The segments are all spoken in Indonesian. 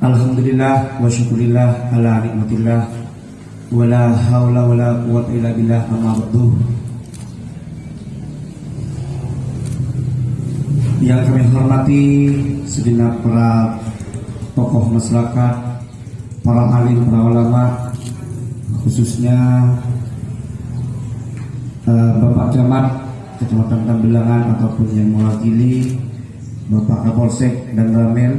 Alhamdulillah wa syukurillah ala nikmatillah wa la hawla wa la quwwata illa billah amma ba'du. Yang kami hormati segenap para tokoh masyarakat, para alim, para ulama, khususnya Bapak Camat Kecamatan Tambelangan ataupun yang mewakili Bapak Kapolsek dan Ramil,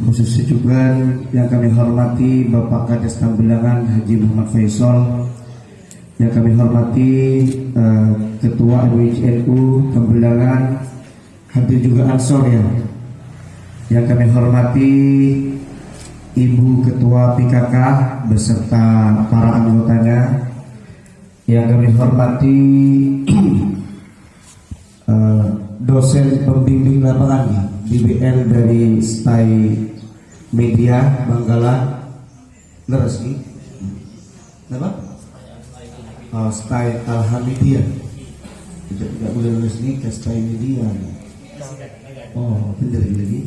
khususnya juga yang kami hormati Bapak Kades Tambelangan Haji Muhammad Faisal, yang kami hormati Ketua MUICNU Tambelangan, hadir juga Ansor ya, yang kami hormati Ibu Ketua PKK beserta para anggotanya, yang kami hormati dosen pembimbing lapangan DBL dari STAI Media Bangkalan, Neresi, apa? STAI Alhamidiyah. Tidak boleh nulis ini ke STAI Media. Oh, benar lagi.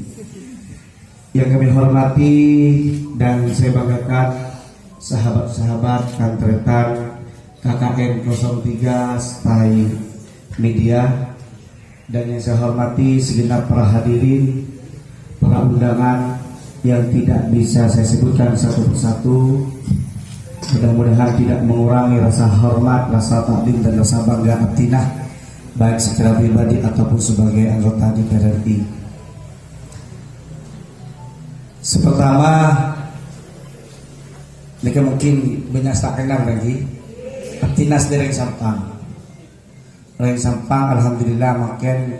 Yang kami hormati dan saya banggakan sahabat-sahabat Kantretan KKN 03 STAI Media, dan yang saya hormati segenap para hadirin, para undangan yang tidak bisa saya sebutkan satu persatu. Mudah-mudahan tidak mengurangi rasa hormat, rasa takdim dan rasa bangga Aptinah, baik secara pribadi ataupun sebagai anggota DPR RI. Sepertama, mereka mungkin banyak tak kenal lagi Aptinah dari Sampang. Reng Sampang, alhamdulillah makin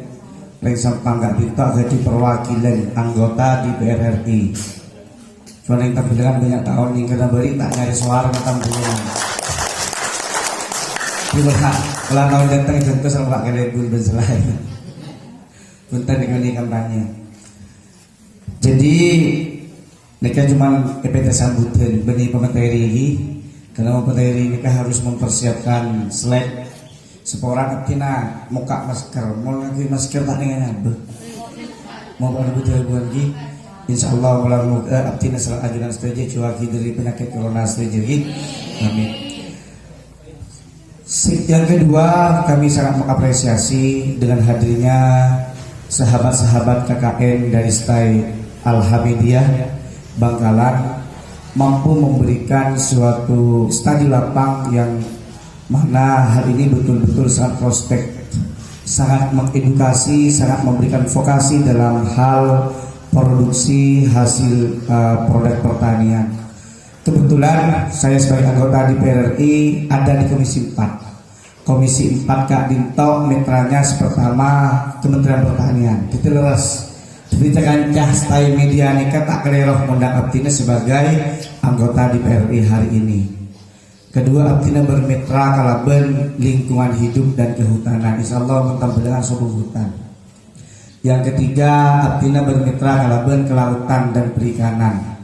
Reng Sampang gak minta jadi perwakilan anggota di DPR RI. Soalnya yang terbilang banyak tahun yang kena beri tak nyari suara tentang dunia. Gimana? Kalau tahun datang contoh sama Pak Kelebun berselai. Punten ini kampanye. Jadi mereka cuma EPT sambutan benih pemateri ini. Karena pemateri ini harus mempersiapkan slide seporang Aptina muka masker, mau lagi masker tak dengan apa? Mau pada butuh lagi. Insyaallah bulan muka Aptina selalu ajudan setuju cuaki dari penyakit corona setuju. Amin. Yang kedua, kami sangat mengapresiasi dengan hadirnya sahabat-sahabat KKN dari STAI Alhamidiyah Bangkalan mampu memberikan suatu studi lapang yang mana hal ini betul-betul sangat prospek, sangat mengedukasi, sangat memberikan vokasi dalam hal produksi hasil produk pertanian. Kebetulan saya sebagai anggota DPR RI ada di Komisi 4. Komisi 4 Kak Dinto, mitranya pertama Kementerian Pertanian. Kita leres diberitakan cah STAI Media nikah tak keleroh mundang Aptina sebagai anggota DPR RI hari ini. Kedua, Aptina bermitra kalaben lingkungan hidup dan kehutanan. Insyaallah mentambahkan subuh hutan. Yang ketiga, Aptina bermitra kalaben kelautan dan perikanan.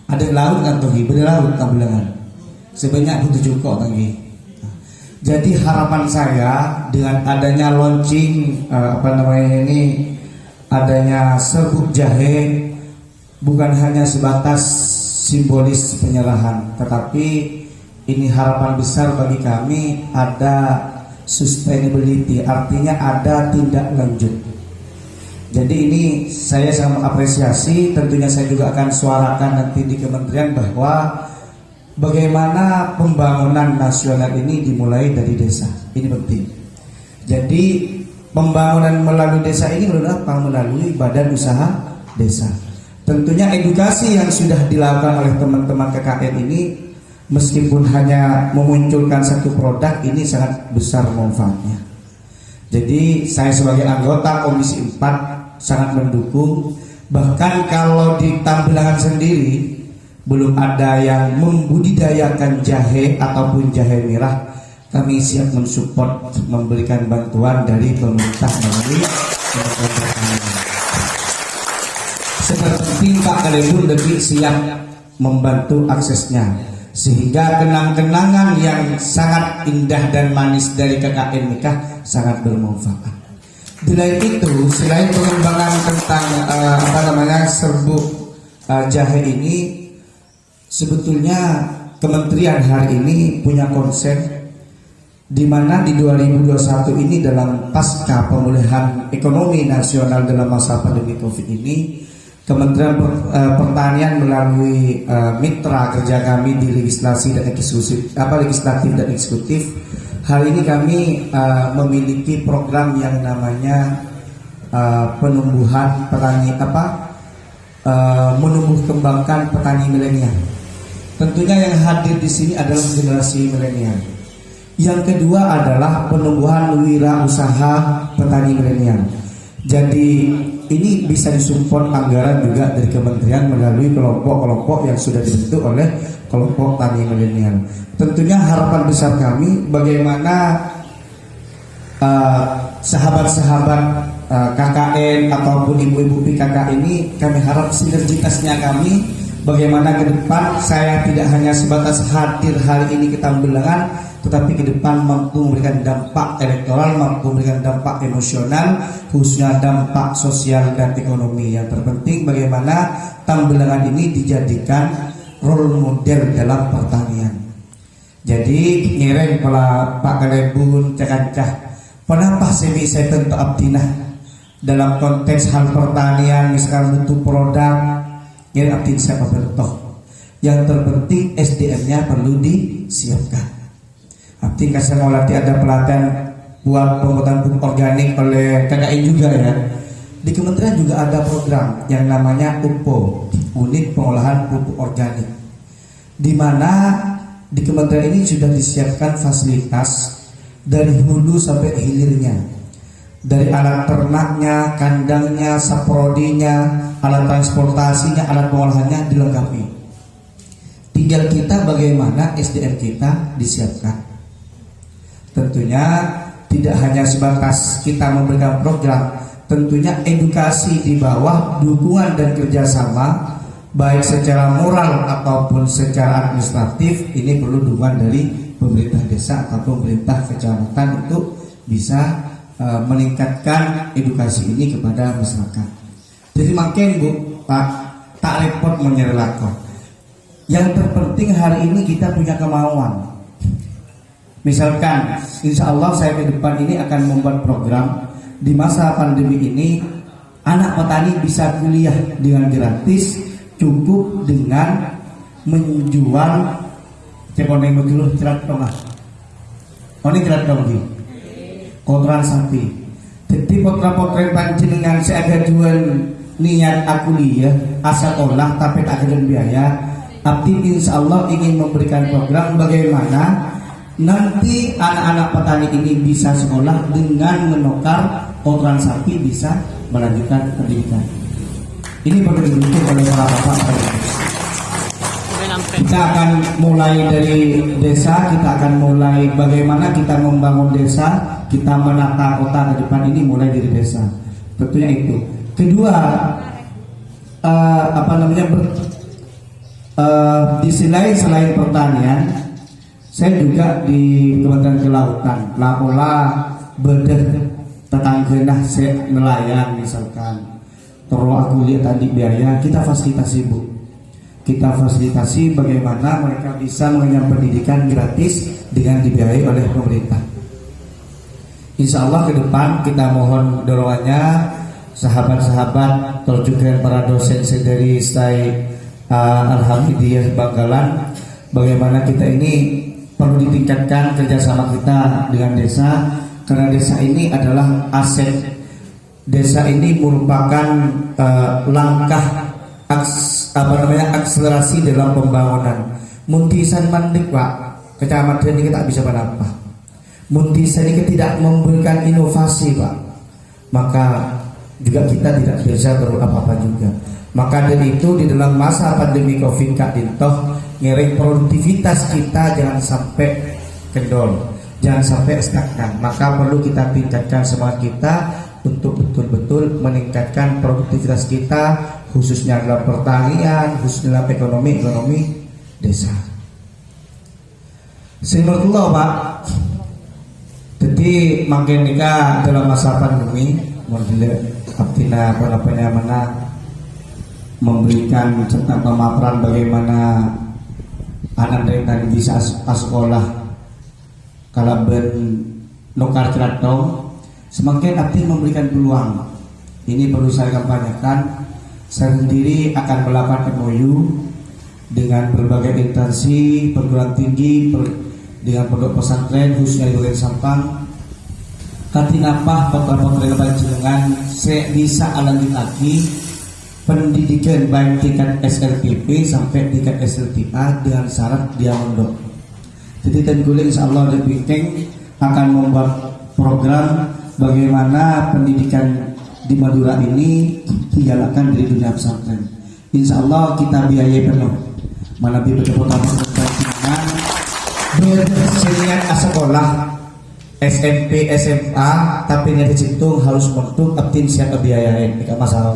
Ada laut kan tuh, berlaut tambelangan. Sebanyak butuh cukup lagi. Jadi harapan saya dengan adanya launching adanya serbuk jahe bukan hanya sebatas simbolis penyerahan, tetapi ini harapan besar bagi kami, ada sustainability, artinya ada tindak lanjut. Jadi ini saya sangat mengapresiasi, tentunya saya juga akan suarakan nanti di kementerian bahwa bagaimana pembangunan nasional ini dimulai dari desa. Ini penting. Jadi pembangunan melalui desa ini melalui badan usaha desa. Tentunya edukasi yang sudah dilakukan oleh teman-teman KKN ini, meskipun hanya memunculkan satu produk, ini sangat besar manfaatnya. Jadi saya sebagai anggota Komisi 4 sangat mendukung. Bahkan kalau di Tambelangan sendiri belum ada yang membudidayakan jahe ataupun jahe merah, kami siap mensupport, memberikan bantuan dari pemerintah melalui seperti Pak Kalebun lebih siap membantu aksesnya, sehingga kenang-kenangan yang sangat indah dan manis dari KKN nikah sangat bermanfaat. Selain itu, selain pengembangan tentang serbuk jahe ini sebetulnya kementerian hari ini punya konsep di mana di 2021 ini dalam pasca pemulihan ekonomi nasional dalam masa pandemi Covid ini, Kementerian Pertanian melalui mitra kerja kami di legislatif dan eksekutif, hari ini kami memiliki program yang namanya penumbuhan petani menumbuh kembangkan petani milenial. Tentunya yang hadir di sini adalah generasi milenial. Yang kedua adalah penumbuhan wirausaha petani milenial. Jadi ini bisa disupport anggaran juga dari kementerian melalui kelompok-kelompok yang sudah dibentuk oleh kelompok tani milenial. Tentunya harapan besar kami bagaimana sahabat-sahabat KKN ataupun ibu-ibu PKK ini, kami harap sinergitasnya kami bagaimana ke depan saya tidak hanya sebatas hadir hari ini kita Tambelangan, tetapi ke depan mampu memberikan dampak elektoral, mampu memberikan dampak emosional, khususnya dampak sosial dan ekonomi. Yang terpenting bagaimana Tambelangan ini dijadikan role model dalam pertanian. Jadi ngereng pala Pak Kalebun cakancah penapa semi saya tentu abdinah dalam konteks hal pertanian, misalkan butuh produk ngereng abdin saya bertoh. Yang terpenting SDM-nya perlu disiapkan. Abdi kasih mau latih ada pelatihan buat pembuatan pupuk organik oleh KKI juga ya. Di kementerian juga ada program yang namanya UPO, Unit Pengolahan Pupuk Organik, di mana di kementerian ini sudah disiapkan fasilitas dari hulu sampai hilirnya, dari alat ternaknya, kandangnya, saprodinya, alat transportasinya, alat pengolahannya dilengkapi. Tinggal kita bagaimana SDM kita disiapkan. Tentunya tidak hanya sebatas kita memberikan program, tentunya edukasi di bawah dukungan dan kerjasama baik secara moral ataupun secara administratif ini perlu dukungan dari pemerintah desa atau pemerintah kecamatan untuk bisa meningkatkan edukasi ini kepada masyarakat. Jadi makin Bu Pak tak repot menyerlakan. Yang terpenting hari ini kita punya kemauan. Misalkan, insya Allah saya ke depan ini akan membuat program di masa pandemi ini anak petani bisa kuliah dengan gratis, cukup dengan menjual cekoneng begitu cerat tengah. Ini cerat tengah, kotoran sapi. Jadi potra-potra panjenengan saya ada jual niat aku kuliah, asal olah tapi tak ada biaya. Abdi insya Allah ingin memberikan program bagaimana nanti anak-anak petani ini bisa sekolah dengan menukar kotoran sapi, bisa melanjutkan pendidikan. Ini perlu didukung oleh para bapak. Kita akan mulai dari desa, kita akan mulai bagaimana kita membangun desa, kita menata kota ke depan ini mulai dari desa. Tentunya itu. Kedua, di selain pertanian, saya juga di Kementerian Kelautan, lapola bedah tetanggenah saya nelayan misalkan. Terus aku lihat tadi biaya, kita fasilitasi Bu. Kita fasilitasi bagaimana mereka bisa mengenyam pendidikan gratis dengan dibiayai oleh pemerintah. Insya Allah ke depan kita mohon dorongannya sahabat-sahabat terjun para dosen dari STAI Alhamdulillah Bangkalan, bagaimana kita ini perlu ditingkatkan kerjasama kita dengan desa, karena desa ini adalah aset. Desa ini merupakan langkah akselerasi dalam pembangunan. Muntisan mandik Pak, kecamatan ini kita bisa apa? Muntisan ini tidak memberikan inovasi Pak, maka juga kita tidak bisa berbuat apa-apa juga. Maka dari itu di dalam masa pandemi Covid Kak Dintoh, ngiring produktivitas kita jangan sampai kendor, jangan sampai stagnan. Maka perlu kita tingkatkan semangat kita untuk betul-betul meningkatkan produktivitas kita, khususnya dalam pertanian, khususnya dalam ekonomi desa. Sinurullah Pak. Jadi makin nikah dalam masa pandemi, model abdina mana memberikan tentang pemaparan bagaimana anak dari tadi bisa sekolah kalaben nukar ceratong, semakin aktif memberikan peluang. Ini perlu saya kampanyekan. Saya sendiri akan melakukan MOU dengan berbagai instansi perguruan tinggi dengan pondok pesantren khususnya di Kabupaten Sampang. Katinapah beberapa panjenengan saya bisa lanjut lagi pendidikan baik tingkat SLPP sampai tingkat SLTA dengan syarat dia mondok. Jadi tentunya insya Allah lebih akan membuat program bagaimana pendidikan di Madura ini dijalankan dari dunia pesantren. Insya Allah kita biayai penuh. Mana berkeputang dengan bersenian sekolah SMP SMA tapi di situ harus bentuk abtin siap biayain tidak masalah.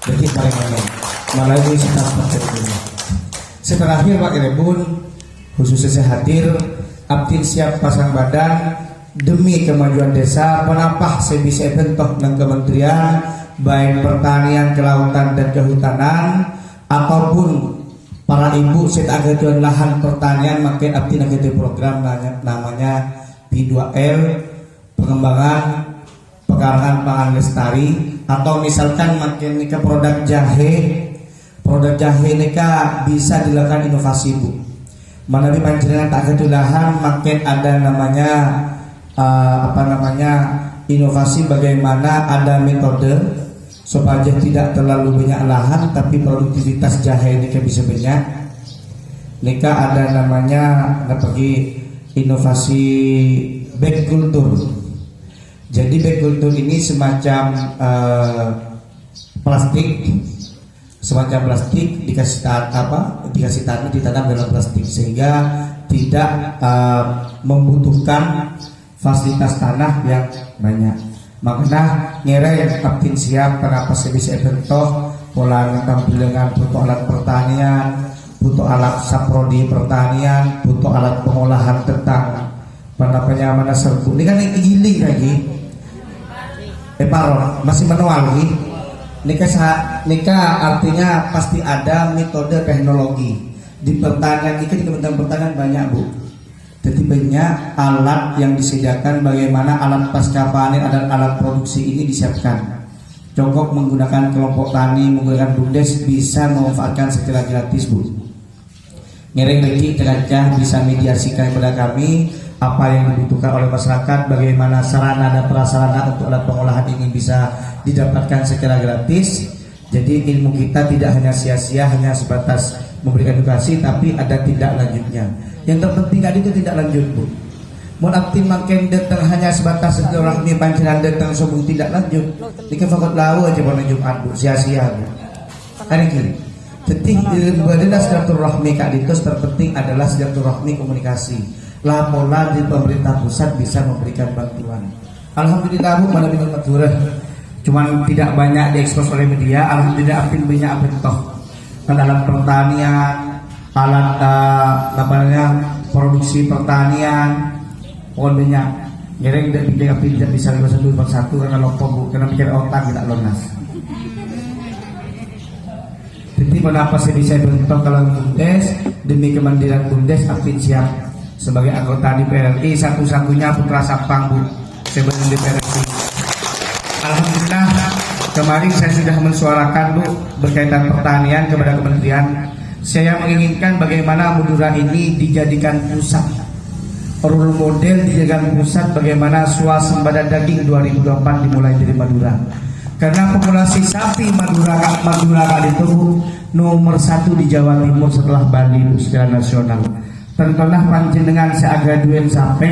Jadi paling malah itu setelah akhir Pak Irebun khususnya saya hadir abtin siap pasang badan demi kemajuan desa penapah saya bisa bentuk dan kementerian baik pertanian, kelautan dan kehutanan ataupun para ibu saya agak lahan pertanian makin abtin agak program namanya P2L pengembangan pekarangan pangan lestari atau misalkan makin nikah produk jahe nikah bisa dilakukan inovasi Bu. Mana di panjenengan tak kedulahan makin ada namanya inovasi bagaimana ada metode supaya tidak terlalu banyak lahan tapi produktivitas jahe nikah bisa banyak. Nikah ada namanya pergi inovasi bag kultur. Jadi bag kultur ini semacam plastik dikasih tanah ditanam dalam plastik sehingga tidak membutuhkan fasilitas tanah yang banyak. Makanya ngereng abtin siap kenapa saya bisa bentuk pola tampilan butuh alat pertanian, butuh alat saprodi pertanian, butuh alat pengolahan tentang mana serbu. Ini kan yang giling lagi. Paron masih manual lagi. Nikah artinya pasti ada metode teknologi di pertanian. Di Kementerian Pertanian banyak Bu. Jadi banyak alat yang disediakan bagaimana alat pasca panen dan alat produksi ini disiapkan. Cukup menggunakan kelompok tani, menggunakan BUMDes bisa memanfaatkan secara gratis Bu. Ngereng lagi terajah bisa mediasikan kepada kami apa yang dibutuhkan oleh masyarakat, bagaimana sarana dan prasarana untuk alat pengolahan ini bisa didapatkan secara gratis. Jadi ilmu kita tidak hanya sia-sia hanya sebatas memberikan edukasi, tapi ada tindak lanjutnya. Yang terpenting tadi itu tidak lanjut Bu. Mau aktif makin datang hanya sebatas orang ini pancenan datang sebut tidak lanjut. Dikit fakot lau aja pada Jumat Bu, sia-sia Bu. Hari ini. Jadi adalah silaturahmi Kak Ditos terpenting adalah silaturahmi komunikasi. Lah pola di pemerintah pusat bisa memberikan bantuan. Alhamdulillah Bu, malam ini Madura. Cuman tidak banyak diekspos oleh media. Alhamdulillah apin banyak apin toh. Alat pertanian, alat produksi pertanian, pohon banyak. Ngereng tidak bisa 5141 karena lopok Bu, karena mikir otak tidak lunas. Jadi kenapa saya bisa bentuk kalau BUMDes demi kemandirian BUMDes apin siap sebagai anggota DPR RI satu-satunya putra Sampang Bu sebelum DPR RI. Alhamdulillah kemarin saya sudah mensuarakan Bu berkaitan pertanian kepada kementerian. Saya menginginkan bagaimana Madura ini dijadikan pusat role model, dijadikan pusat bagaimana swasembada daging 2024 dimulai dari Madura. Karena populasi sapi Madura kali itu nomor 1 di Jawa Timur setelah Bali Bu secara nasional. Tentulah panjenengan seagaduen sampai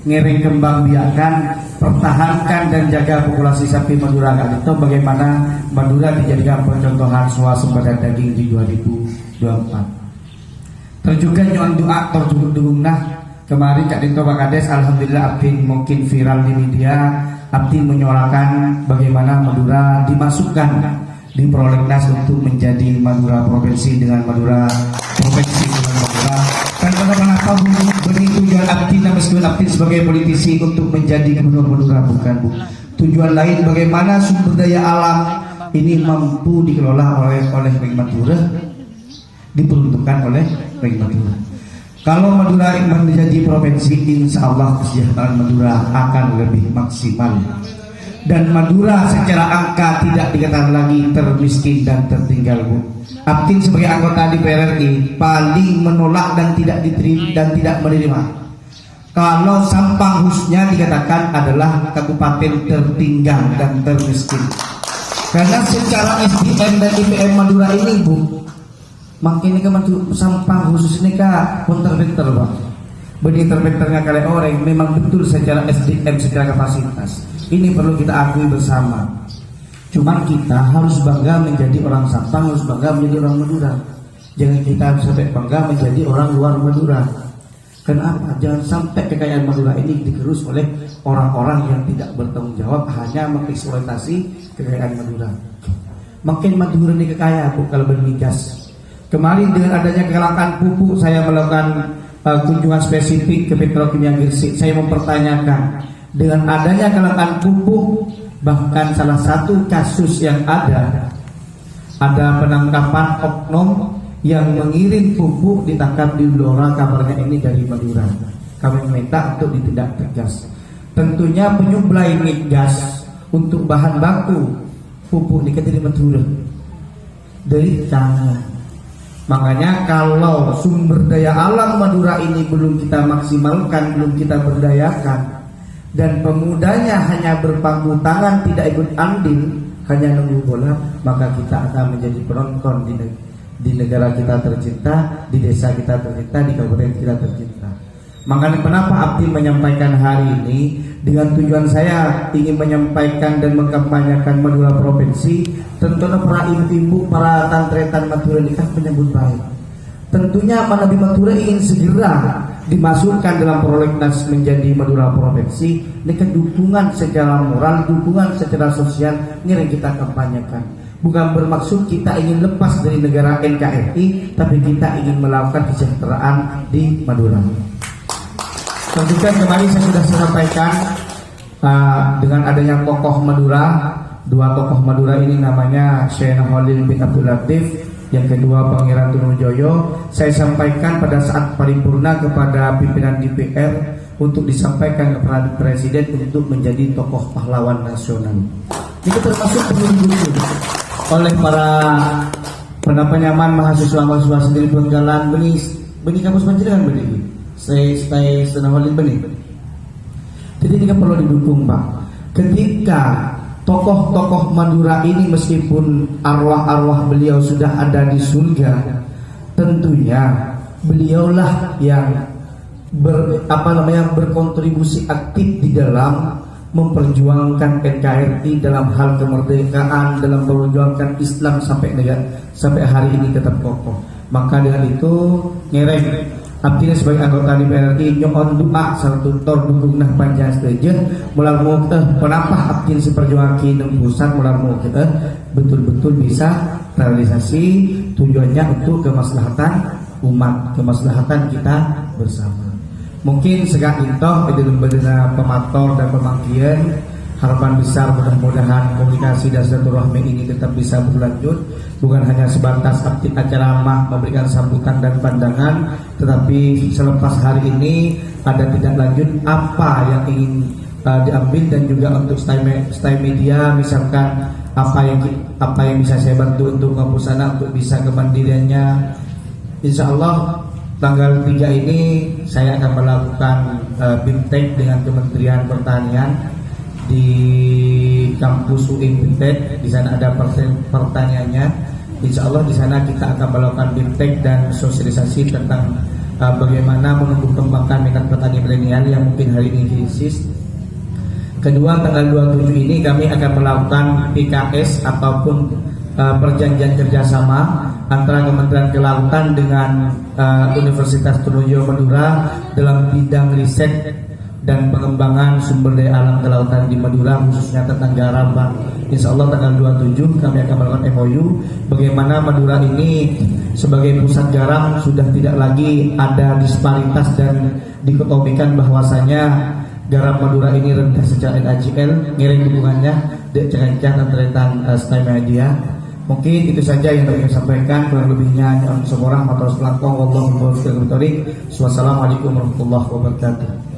ngiring kembang biakan, pertahankan dan jaga populasi sapi Madura kali itu bagaimana Madura dijadikan percontohan swasembada daging di 2024. Terjuga nyuan doa terjunung kemarin Kak Dinto Pak Kades alhamdulillah abdin mungkin viral di media, abdin menyuarakan bagaimana Madura dimasukkan di prolegnas untuk menjadi Madura provinsi dengan Madura provinsi dengan Madura. Dan kenapa beri tujuan abdin dan meskipun abdin sebagai politisi untuk menjadi gubernur Madura bukan Bu. Tujuan lain bagaimana sumber daya alam ini mampu dikelola oleh Bank Madura, diperuntukkan oleh Bank Madura. Kalau Madura menjadi provinsi, insya Allah kesejahteraan Madura akan lebih maksimal. Dan Madura secara angka tidak dikatakan lagi termiskin dan tertinggal, Bu. Aptin sebagai anggota DPR RI paling menolak dan tidak diterima dan tidak menerima kalau Sampang khususnya dikatakan adalah kabupaten tertinggal dan termiskin. Karena secara SDM dan IPM Madura ini, Bu, makin ini Sampang khusus ini pinter-pinter, Pak. Pinter-pinternya kalian orang memang betul secara SDM, secara kapasitas. Ini perlu kita akui bersama. Cuman kita harus bangga menjadi orang Sampang, harus bangga menjadi orang Madura. Jangan kita sampai bangga menjadi orang luar Madura. Kenapa? Jangan sampai kekayaan Madura ini digerus oleh orang-orang yang tidak bertanggung jawab, hanya mengeksploitasi kekayaan Madura. Makin Madura ini kekaya, Bu, kalau bermigas. Kemarin dengan adanya kelangkaan pupuk, saya melakukan kunjungan spesifik ke Petrokimia Gresik. Saya mempertanyakan, dengan adanya kelangkaan pupuk, bahkan salah satu kasus yang ada penangkapan oknum yang mengirim pupuk ditangkap di Blora, kabarnya ini dari Madura. Kami meminta untuk ditindak tegas. Tentunya penyuplai migas untuk bahan baku pupuk ini dari Madura, dari China. Makanya kalau sumber daya alam Madura ini belum kita maksimalkan, belum kita berdayakan, dan pemudanya hanya berpangku tangan, tidak ikut andil, hanya nunggu bola, maka kita akan menjadi penonton di negara kita tercinta, di desa kita tercinta, di kabupaten kita tercinta. Makanya kenapa Abdi menyampaikan hari ini dengan tujuan saya ingin menyampaikan dan mengkampanyekan Madura provinsi. Tentunya para ibu-ibu, para tantretan Madura ini kan menyambut baik. Tentunya Manabi Madura ingin segera dimasukkan dalam prolegnas menjadi Madura provinsi. Ini kan dukungan secara moral, dukungan secara sosial ini kita kampanyekan. Bukan bermaksud kita ingin lepas dari negara NKRI, tapi kita ingin melakukan kesejahteraan di Madura. Tentu kan kemarin saya sudah sampaikan dengan adanya tokoh Madura, dua tokoh Madura ini namanya Syekh Khalil bin Abdul Latif, yang kedua Pangeran Trunojoyo. Saya sampaikan pada saat paripurna kepada pimpinan DPR untuk disampaikan kepada Presiden untuk menjadi tokoh pahlawan nasional. Ini termasuk penunjuk oleh para penyaman mahasiswa sendiri berjalan beni kampus panjenengan beni. Saya senang beni. Jadi ini kan perlu didukung, Pak. Ketika tokoh-tokoh Madura ini meskipun arwah-arwah beliau sudah ada di surga, tentunya beliaulah yang berkontribusi aktif di dalam memperjuangkan NKRI dalam hal kemerdekaan, dalam memperjuangkan Islam sampai hari ini tetap kokoh. Maka dengan itu ngereng Abdi sebagai anggota DPR RI nyoon doa satu tor dukung nah panjang setuju mular-mular kenapa Abdi seperjuangkan di pusat mular-mular kita betul-betul bisa realisasi tujuannya untuk kemaslahatan umat, kemaslahatan kita bersama. Mungkin segak intoh di lembaga pemator dan pemangkian, harapan besar mudah-mudahan komunikasi dan silaturahmi ini tetap bisa berlanjut, bukan hanya sebatas aktif acara memberikan sambutan dan pandangan, tetapi selepas hari ini ada tindak lanjut apa yang ingin diambil, dan juga untuk stay media misalkan apa yang bisa saya bantu untuk kampusana untuk bisa kemandiriannya. Insya Allah tanggal 3 ini saya akan melakukan BIMTEK dengan Kementerian Pertanian di kampus UIN BIMTEK. Di sana ada pertanyaannya. Insya Allah di sana kita akan melakukan BIMTEK dan sosialisasi tentang bagaimana menumbuh kembangkan minat petani milenial yang mungkin hari ini krisis. Kedua, tanggal 27 ini kami akan melakukan PKS ataupun perjanjian kerjasama antara Kementerian Kelautan dengan Universitas Trunojoyo Madura dalam bidang riset dan pengembangan sumber daya alam kelautan di Madura, khususnya tentang garam, Pak. Insya Allah tanggal 27 kami akan melakukan MOU bagaimana Madura ini sebagai pusat garam sudah tidak lagi ada disparitas dan dikotomikan bahwasanya garam Madura ini rendah secara NaCl, ngiring dukungannya dan tentang Stay Media. Mungkin itu saja yang dapat saya sampaikan. Kurang lebihnya seorang atau selangkong. Wassalamualaikum warahmatullahi wabarakatuh.